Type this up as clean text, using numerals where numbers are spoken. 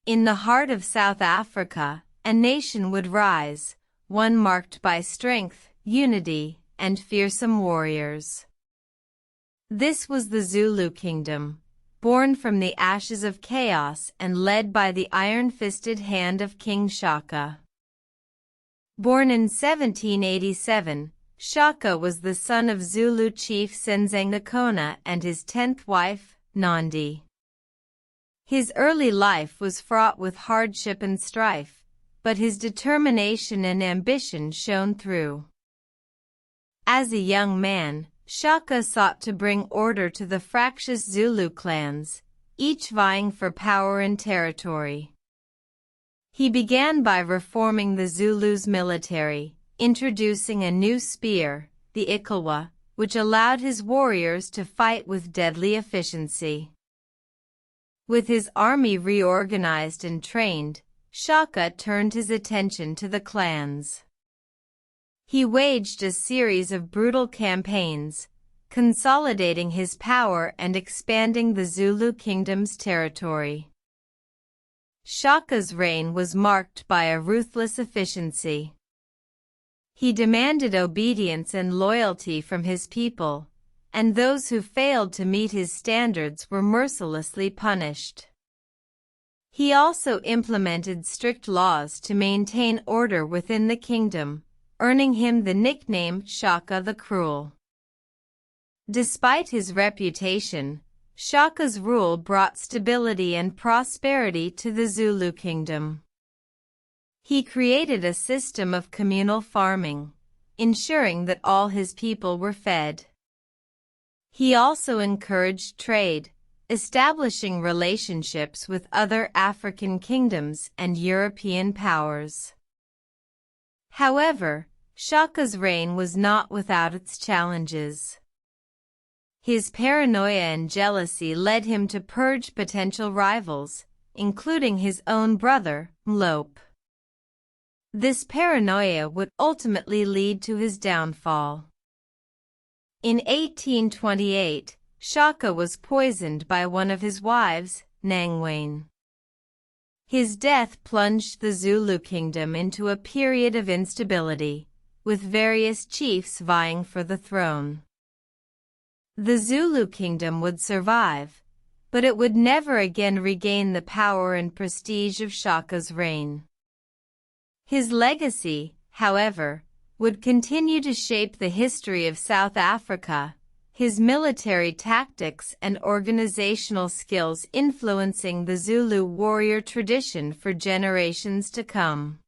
In the heart of South Africa, a nation would rise, one marked by strength, unity, and fearsome warriors. This was the Zulu Kingdom, born from the ashes of chaos and led by the iron-fisted hand of King Shaka. Born in 1787, Shaka was the son of Zulu chief Senzangakhona and his 10th wife, Nandi. His early life was fraught with hardship and strife, but his determination and ambition shone through. As a young man, Shaka sought to bring order to the fractious Zulu clans, each vying for power and territory. He began by reforming the Zulus' military, introducing a new spear, the iklwa, which allowed his warriors to fight with deadly efficiency. With his army reorganized and trained, Shaka turned his attention to the clans. He waged a series of brutal campaigns, consolidating his power and expanding the Zulu Kingdom's territory. Shaka's reign was marked by a ruthless efficiency. He demanded obedience and loyalty from his people, and those who failed to meet his standards were mercilessly punished. He also implemented strict laws to maintain order within the kingdom, earning him the nickname Shaka the Cruel. Despite his reputation, Shaka's rule brought stability and prosperity to the Zulu Kingdom. He created a system of communal farming, ensuring that all his people were fed. He also encouraged trade, establishing relationships with other African kingdoms and European powers. However, Shaka's reign was not without its challenges. His paranoia and jealousy led him to purge potential rivals, including his own brother, Mlope. This paranoia would ultimately lead to his downfall. In 1828, Shaka was poisoned by one of his wives, Nangwane. His death plunged the Zulu Kingdom into a period of instability, with various chiefs vying for the throne. The Zulu Kingdom would survive, but it would never again regain the power and prestige of Shaka's reign. His legacy, however, would continue to shape the history of South Africa, his military tactics and organizational skills influencing the Zulu warrior tradition for generations to come.